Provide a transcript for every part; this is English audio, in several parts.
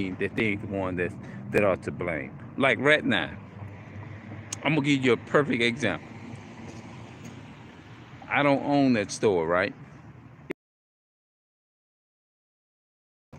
that they the one that are to blame. Like right now, I'm gonna give you a perfect example. I don't own that store, right?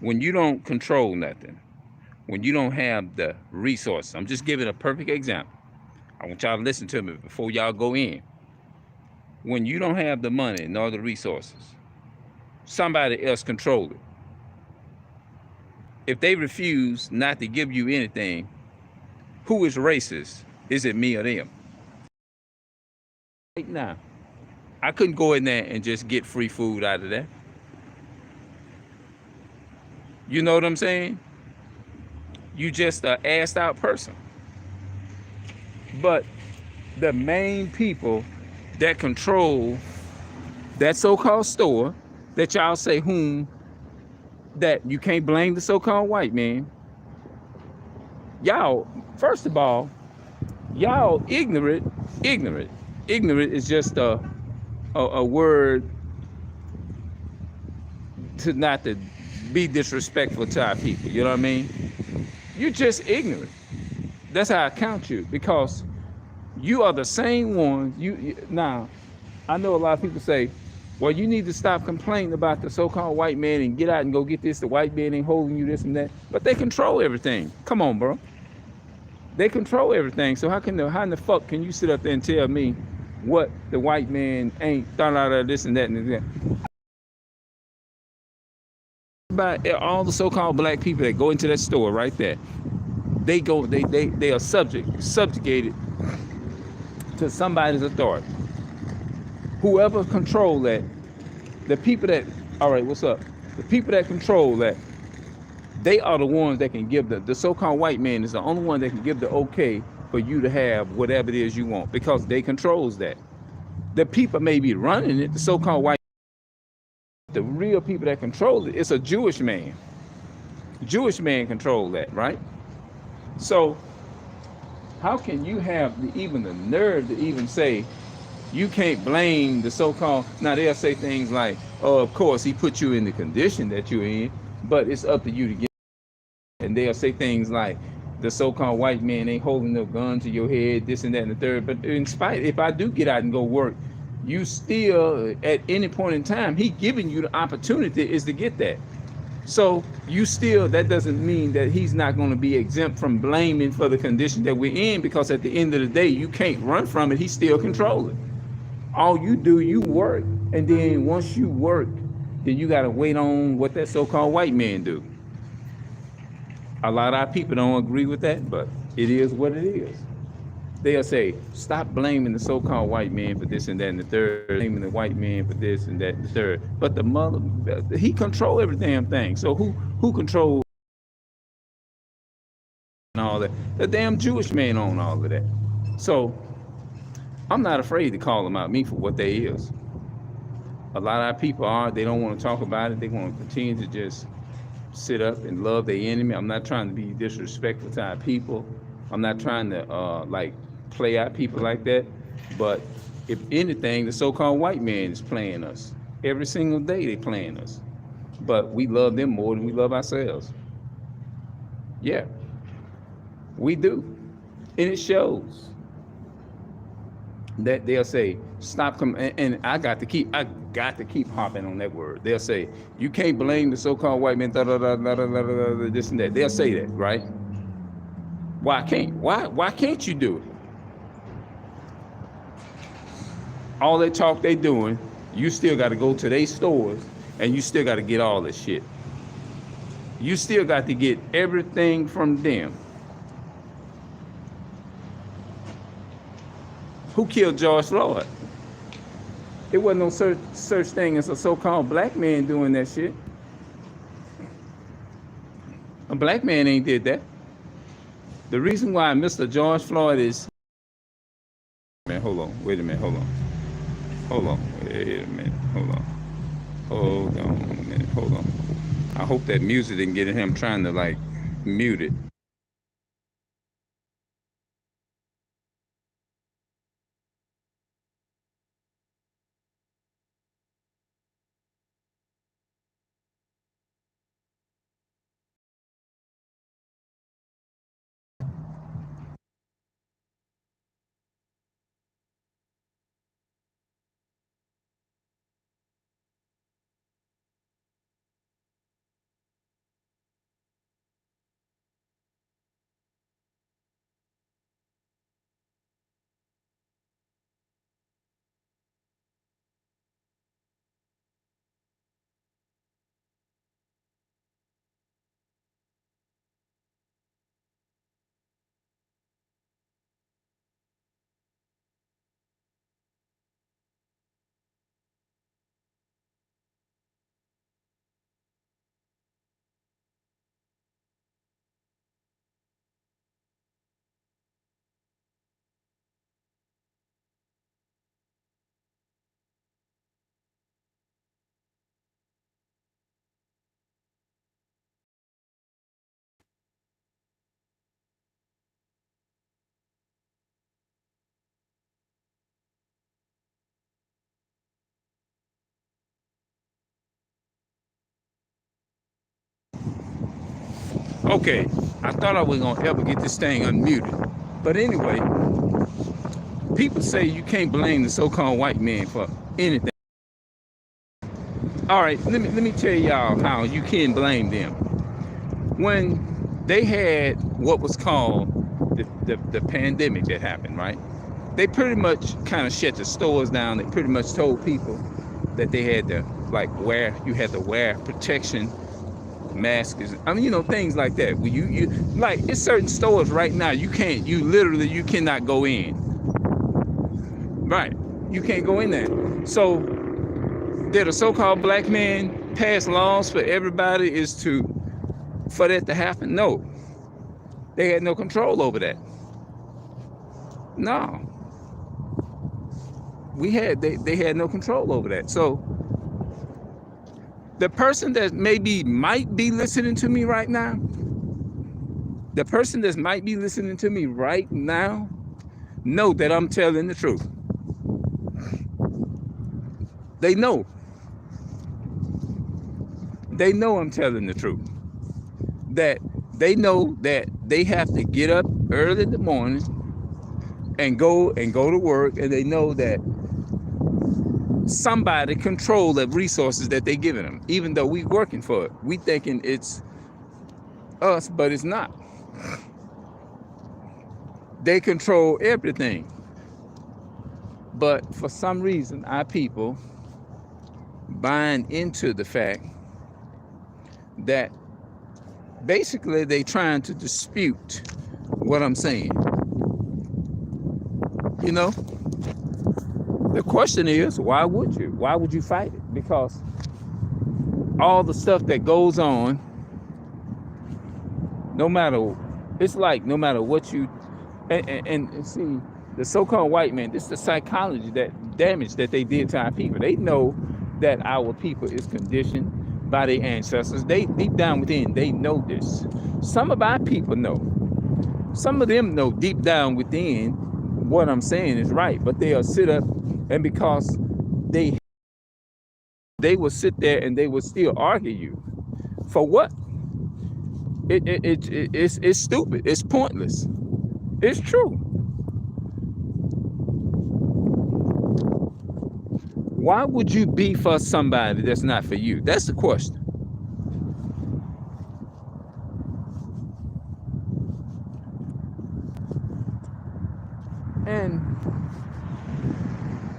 When you don't control nothing, when you don't have the resources, I'm just giving a perfect example. I want y'all to listen to me before y'all go in. When you don't have the money nor the resources, somebody else control it. If they refuse not to give you anything, who is racist? Is it me or them? Right now, I couldn't go in there and just get free food out of there. You know what I'm saying? You just a assed out person. But the main people that control that so-called store, that y'all say whom, that you can't blame the so-called white man. Y'all, first of all, y'all ignorant. Ignorant is just a word to not to be disrespectful to our people. You know what I mean? You're just ignorant. That's how I count you, because you are the same ones. Now, I know a lot of people say, well, you need to stop complaining about the so-called white man and get out and go get this. The white man ain't holding you this and that. But they control everything. Come on, bro. They control everything. So how in the fuck can you sit up there and tell me what the white man ain't done out of this and that and that? About all the so-called black people that go into that store right there, they are subjugated to somebody's authority. Whoever control that, the people that, all right, what's up? The people that control that, they are the ones that can give the so-called white man is the only one that can give the okay for you to have whatever it is you want, because they controls that. The people may be running it, the so-called white, the real people that control it, it's a Jewish man. Jewish man control that, right? So how can you have even the nerve to even say you can't blame the so-called, now they'll say things like, oh, of course he put you in the condition that you're in, but it's up to you to get, and they'll say things like the so-called white man ain't holding no gun to your head, this and that and the third. But in spite, if I do get out and go work, you still at any point in time, he giving you the opportunity is to get that. So you still, that doesn't mean that he's not going to be exempt from blaming for the condition that we're in, because at the end of the day, you can't run from it. He's still controlling. All you do, you work, and then once you work, then you got to wait on what that so-called white man do. A lot of our people don't agree with that, but it is what it is. They'll say, stop blaming the so-called white man for this and that and the third, blaming the white man for this and that and the third. But the mother, he control every damn thing. So who controls all that? The damn Jewish man own all of that. So I'm not afraid to call them out, me, for what they is. A lot of our people are, they don't want to talk about it. They want to continue to just sit up and love their enemy. I'm not trying to be disrespectful to our people. I'm not trying to like play out people like that. But if anything, the so-called white man is playing us. Every single day they playing us. But we love them more than we love ourselves. Yeah, we do. And it shows that they'll say, stop and I got to keep hopping on that word. They'll say, you can't blame the so-called white man, this and that. They'll say that, right? Why can't you do it? All that talk they doing, you still got to go to their stores and you still got to get all this shit. You still got to get everything from them. Who killed George Floyd? It wasn't no such thing as a so-called black man doing that shit. A black man ain't did that. The reason why Mr. George Floyd is, man, hold on, wait a minute, hold on, wait a minute, hold on a minute, hold on. I hope that music didn't get him trying to like mute it. Okay, I thought I was gonna ever get this thing unmuted. But anyway, people say you can't blame the so-called white man for anything. All right, let me tell y'all how you can blame them. When they had what was called the pandemic that happened, right? They pretty much kind of shut the stores down. They pretty much told people that they had to you had to wear protection masks. I mean, things like that. Well, you like it's certain stores right now you cannot go in. Right, you can't go in there. So did a so-called black man pass laws for everybody for that to happen? No, they had no control over that. No, they had no control over that. So the person that might be listening to me right now, know that I'm telling the truth. They know I'm telling the truth. That they know that they have to get up early in the morning and go to work, and they know that somebody control the resources that they giving them, even though we working for it. We thinking it's us, but it's not. They control everything. But for some reason, our people buying into the fact that basically they trying to dispute what I'm saying. The question is, why would you? Why would you fight it? Because all the stuff that goes on, no matter what you, and see, the so-called white man, this is the psychology, that damage that they did to our people. They know that our people is conditioned by their ancestors. They deep down within, they know this. Some of our people know. Some of them know deep down within what I'm saying is right, but they'll sit up, and because they will sit there and they will still argue you. For what? It's stupid. It's pointless. It's true. Why would you be for somebody that's not for you? That's the question. And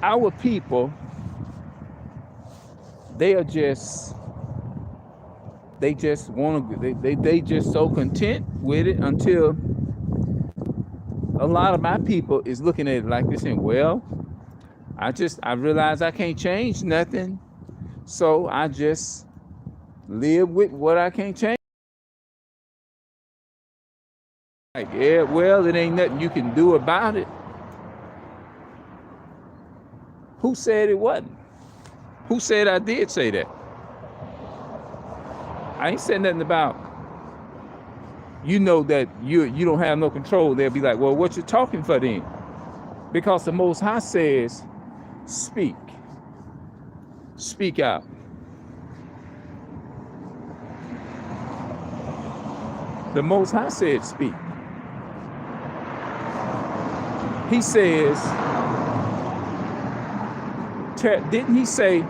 our people, they just want to, they just so content with it until a lot of my people is looking at it like this, and well, I realize I can't change nothing, so I just live with what I can't change. Like, yeah, well, it ain't nothing you can do about it. Who said it wasn't? Who said I did say that? I ain't said nothing about, that you don't have no control. They'll be like, well, what you talking for then? Because the Most High says, speak out. The Most High said speak. He says, didn't he say,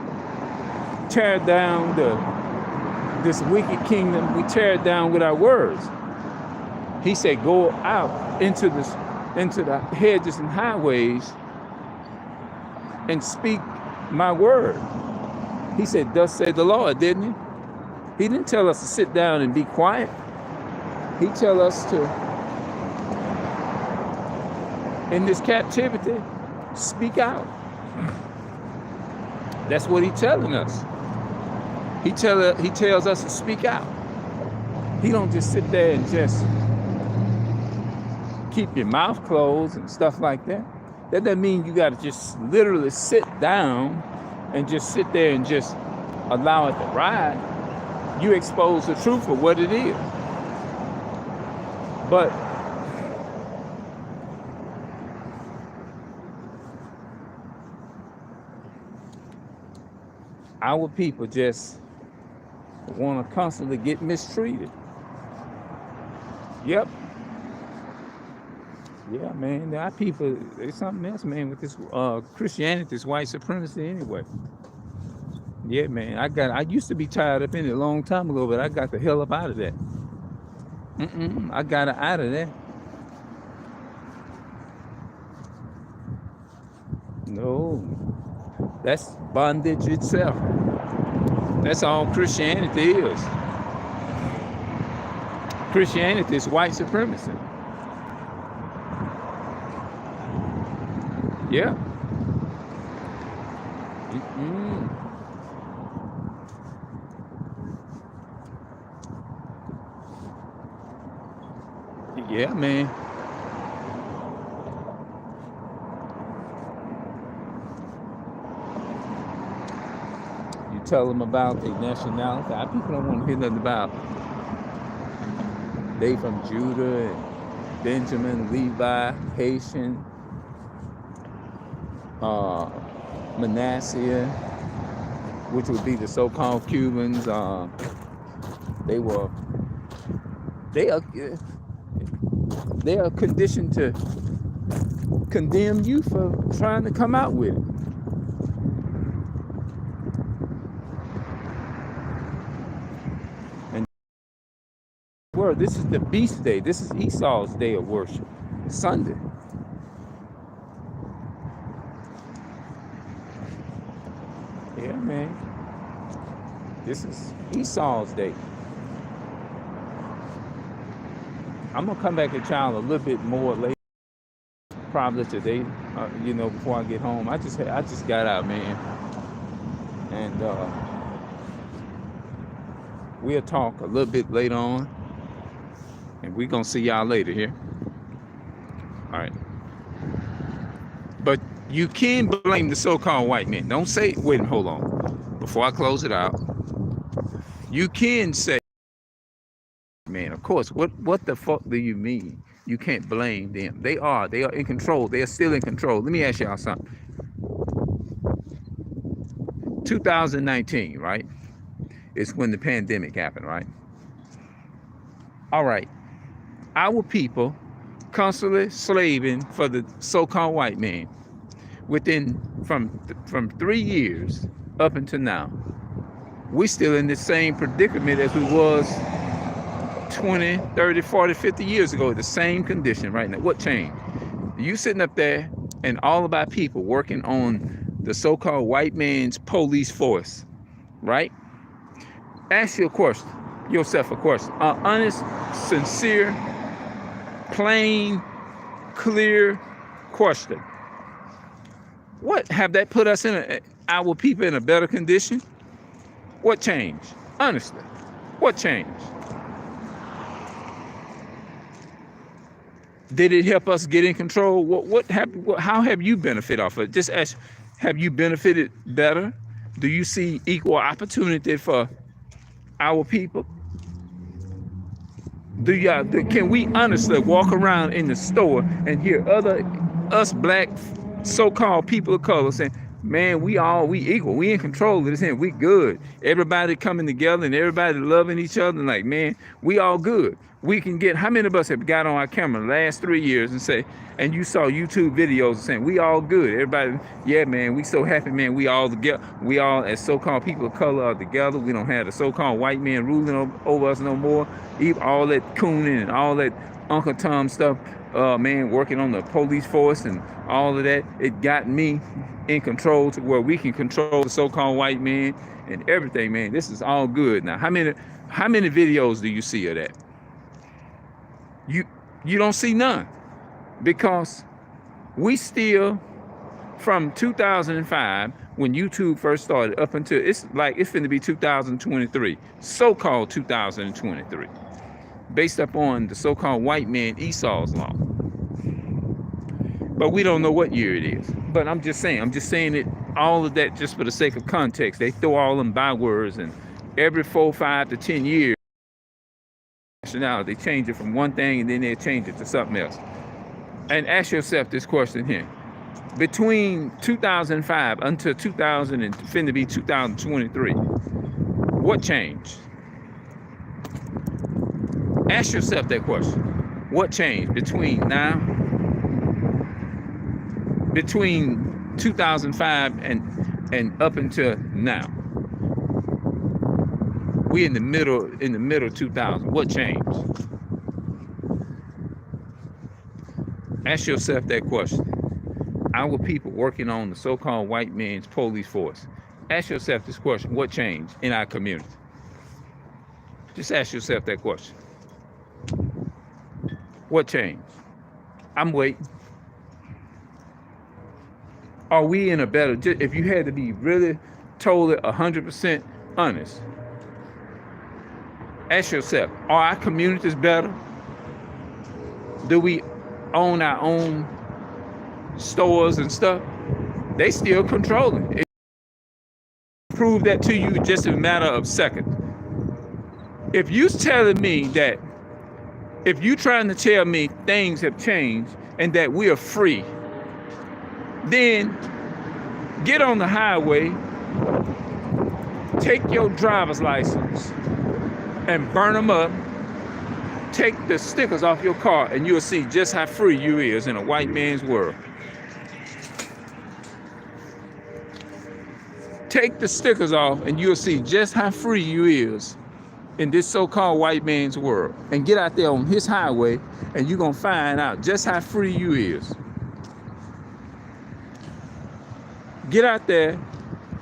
tear down this wicked kingdom? We tear it down with our words. He said, go out into the hedges and highways and speak my word. He said, thus said the Lord, didn't he? He didn't tell us to sit down and be quiet. He tell us to, in this captivity, speak out. That's what he's telling us. He tells us to speak out. He don't just sit there and just keep your mouth closed and stuff like that. That doesn't mean you got to just literally sit down and just sit there and just allow it to ride. You expose the truth for what it is. But our people just want to constantly get mistreated. Yep. Yeah, man. Our people, it's something else, man, with this Christianity, this white supremacy anyway. Yeah, man. I used to be tied up in it a long time ago, but I got the hell up out of that. I got out of that. No, that's bondage itself. That's all Christianity is. Christianity is white supremacy. Yeah. Yeah, man. You tell them about their nationality. Our people don't want to hear nothing about they from Judah and Benjamin, Levi, Haitian, Manasseh, which would be the so-called Cubans. They are conditioned to condemn you for trying to come out with it. And this is the beast day. This is Esau's day of worship, Sunday. Yeah, man. This is Esau's day. I'm gonna come back at y'all a little bit more later, probably today. Before I get home. I just got out, man, and we'll talk a little bit later on, and we're gonna see y'all later here. All right. But you can blame the so-called white men. Don't say, wait, hold on. Before I close it out, you can say, man, of course, what the fuck do you mean? You can't blame them. They are in control. They are still in control. Let me ask y'all something. 2019, right? It's when the pandemic happened, right? All right. Our people constantly slaving for the so-called white man from 3 years up until now. We're still in the same predicament as we was 20, 30, 40, 50 years ago, the same condition right now. What changed? You sitting up there and all of our people working on the so-called white man's police force, right? Ask yourself a question. An honest, sincere, plain, clear question. What have that put us in our people in a better condition? What changed? Honestly, what changed? Did it help us get in control? How have you benefited off of it? Just ask, have you benefited better? Do you see equal opportunity for our people? Can we honestly walk around in the store and hear us black so-called people of color saying, man, we equal, we in control of this here, we good. Everybody coming together and everybody loving each other, and like, man, we all good. We can get, how many of us have got on our camera the last 3 years and you saw YouTube videos saying we all good. Everybody, yeah, man, we so happy, man, we all together. We all as so-called people of color are together. We don't have the so-called white man ruling over us no more. Even all that cooning and all that Uncle Tom stuff, man, working on the police force and all of that, it got me in control to where we can control the so-called white man and everything, man. This is all good. Now, how many videos do you see of that? You don't see none, because we still, from 2005 when YouTube first started up until it's finna be 2023, so-called 2023, based upon the so-called white man Esau's law. But we don't know what year it is. But I'm just saying it, all of that just for the sake of context. They throw all them bywords, and every 4, 5 to 10 years, they change it from one thing and then they change it to something else. And ask yourself this question here. Between 2005 until 2000 and finna be 2023, what changed? Ask yourself that question. What changed between 2005 and up until now? We in the middle 2000. What changed? Ask yourself that question. Our people working on the so-called white man's police force. Ask yourself this question. What changed in our community? Just ask yourself that question. What changed? I'm waiting. Are we in a better, if you had to be really totally 100% honest, ask yourself, are our communities better? Do we own our own stores and stuff? They still controlling it. Prove that to you just in a matter of seconds. If you're telling me that, if you're trying to tell me things have changed and that we are free, then get on the highway, take your driver's license and burn them up, take the stickers off your car, and you'll see just how free you is in a white man's world. Take the stickers off and you'll see just how free you is in this so-called white man's world. And get out there on his highway and you're gonna find out just how free you is. Get out there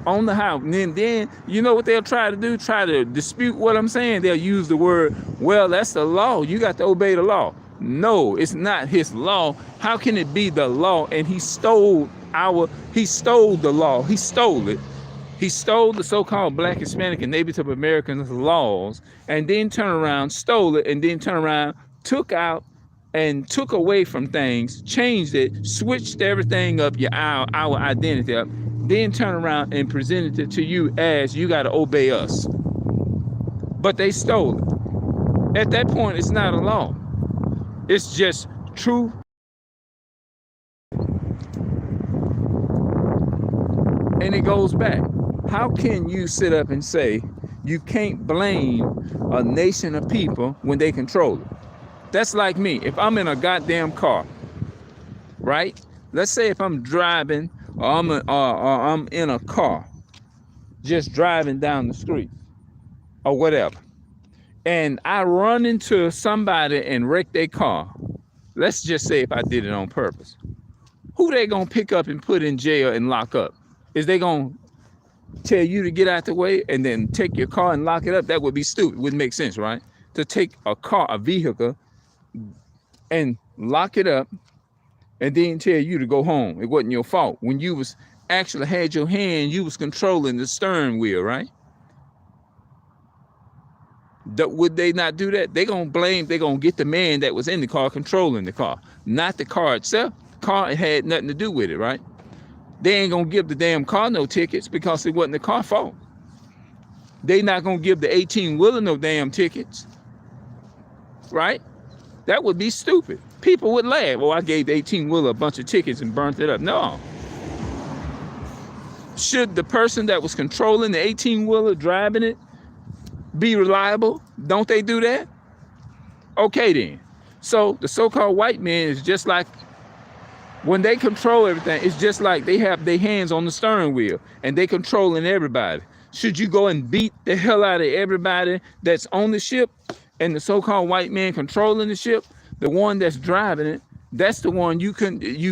on the highway, and then you know what they'll try to do? Try to dispute what I'm saying. They'll use the word, well, that's the law. You got to obey the law. No, it's not his law. How can it be the law? And he stole the law. He stole it. He stole the so-called Black, Hispanic, and Native Americans laws, and then turned around, stole it, and then turned around, took out and took away from things, changed it, switched everything up, our identity up, then turn around and presented it to you as you got to obey us. But they stole it. At that point, it's not a law. It's just truth. And it goes back. How can you sit up and say you can't blame a nation of people when they control it? That's like me. If I'm in a goddamn car, right? Let's say if I'm driving or I'm in a car, just driving down the street or whatever, and I run into somebody and wreck their car. Let's just say if I did it on purpose. Who they gonna pick up and put in jail and lock up? Is they gonna tell you to get out the way and then take your car and lock it up? That would be stupid. Wouldn't make sense, right? To take a vehicle and lock it up and then tell you to go home. It wasn't your fault. When you was actually had your hand, you was controlling the steering wheel, right? Would they not do that? They're gonna get the man that was in the car controlling the car, not the car itself. The car had nothing to do with it, right? They ain't gonna give the damn car no tickets because it wasn't the car's fault. They not gonna give the 18-wheeler no damn tickets, right? That would be stupid. People would laugh. Oh, I gave the 18-wheeler a bunch of tickets and burnt it up. No. Should the person that was controlling the 18-wheeler, driving it, be reliable? Don't they do that? Okay then. So the so-called white man is just like, when they control everything, it's just like they have their hands on the steering wheel and they controlling everybody. Should you go and beat the hell out of everybody that's on the ship and the so-called white man controlling the ship? The one that's driving it, that's the one you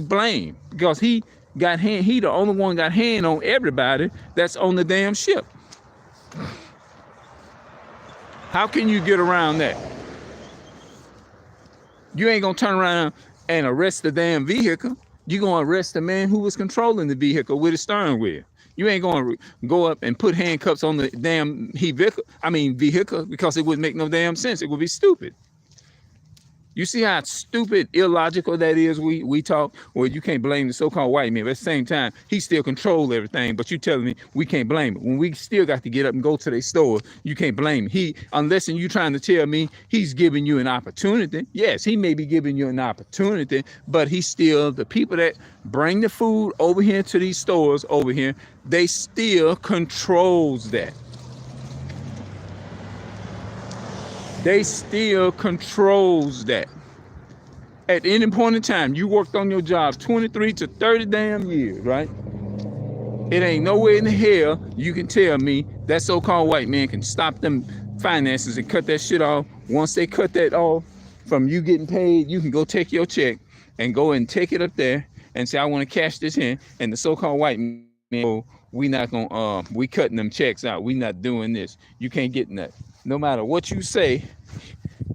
blame, because he the only one got hand on everybody that's on the damn ship. How can you get around that? You ain't gonna turn around and arrest the damn vehicle. You're gonna arrest the man who was controlling the vehicle with the steering wheel. You ain't gonna go up and put handcuffs on the damn vehicle, because it wouldn't make no damn sense. It would be stupid. You see how stupid, illogical that is? We talk, well, you can't blame the so-called white man, but at the same time, he still controls everything. But you telling me we can't blame it when we still got to get up and go to their store? You can't blame him. Unless you trying to tell me he's giving you an opportunity. Yes, he may be giving you an opportunity, but he's still, the people that bring the food over here to these stores over here, they still controls that. They still controls that. At any point in time, you worked on your job 23 to 30 damn years, right? It ain't nowhere in the hell you can tell me that so-called white man can stop them finances and cut that shit off. Once they cut that off from you getting paid, you can go take your check and go and take it up there and say, I want to cash this in. And the so-called white man, oh, we not gonna, we cutting them checks out. We not doing this. You can't get nothing. No matter what you say,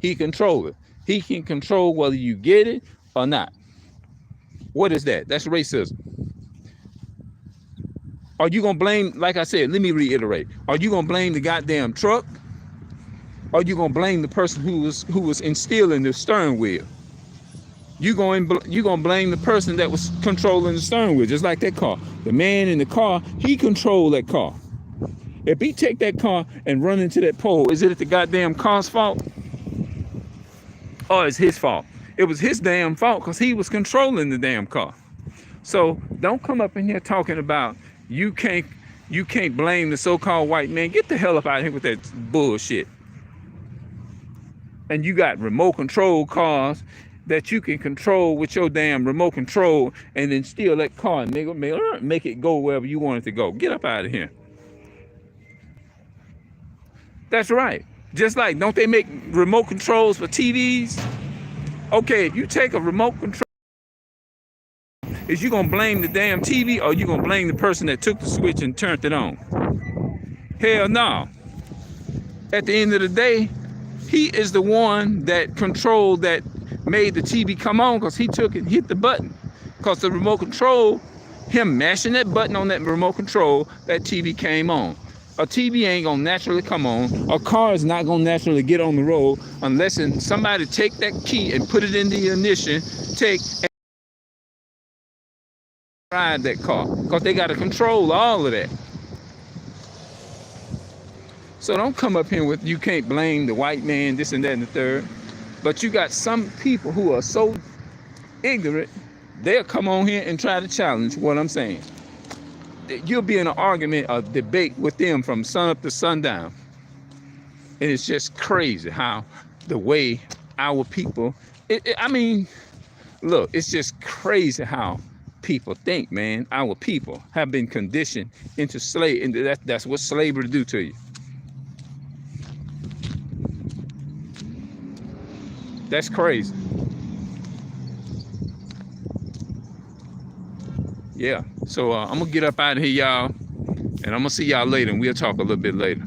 he control it. He can control whether you get it or not. What is that? That's racism. Are you gonna blame, like I said, let me reiterate, are you gonna blame the goddamn truck? Or are you gonna blame the person who was instilling the steering wheel? You gonna blame the person that was controlling the steering wheel, just like that car. The man in the car, he controlled that car. If he take that car and run into that pole, is it the goddamn car's fault? Or it's his fault? It was his damn fault because he was controlling the damn car. So don't come up in here talking about you can't blame the so-called white man. Get the hell up out of here with that bullshit. And you got remote control cars that you can control with your damn remote control and then steal that car and make it go wherever you want it to go. Get up out of here. That's right. Just like, don't they make remote controls for TVs? Okay, if you take a remote control, is you gonna blame the damn TV or you gonna blame the person that took the switch and turned it on? Hell no. At the end of the day, he is the one that controlled, that made the TV come on, because he took it, hit the button. Because the remote control, him mashing that button on that remote control, that TV came on. A TV ain't gonna naturally come on. A car is not gonna naturally get on the road unless somebody take that key and put it in the ignition, and ride that car, because they got to control all of that. So don't come up here with you can't blame the white man, this and that and the third. But you got some people who are so ignorant, they'll come on here and try to challenge what I'm saying. You'll be in an argument, a debate with them from sun up to sundown. And it's just crazy how the way our people, I mean, look, it's just crazy how people think, man. Our people have been conditioned into slavery, and that's what slavery do to you. That's crazy. Yeah, so I'm gonna get up out of here, y'all, and I'm gonna see y'all later, and we'll talk a little bit later.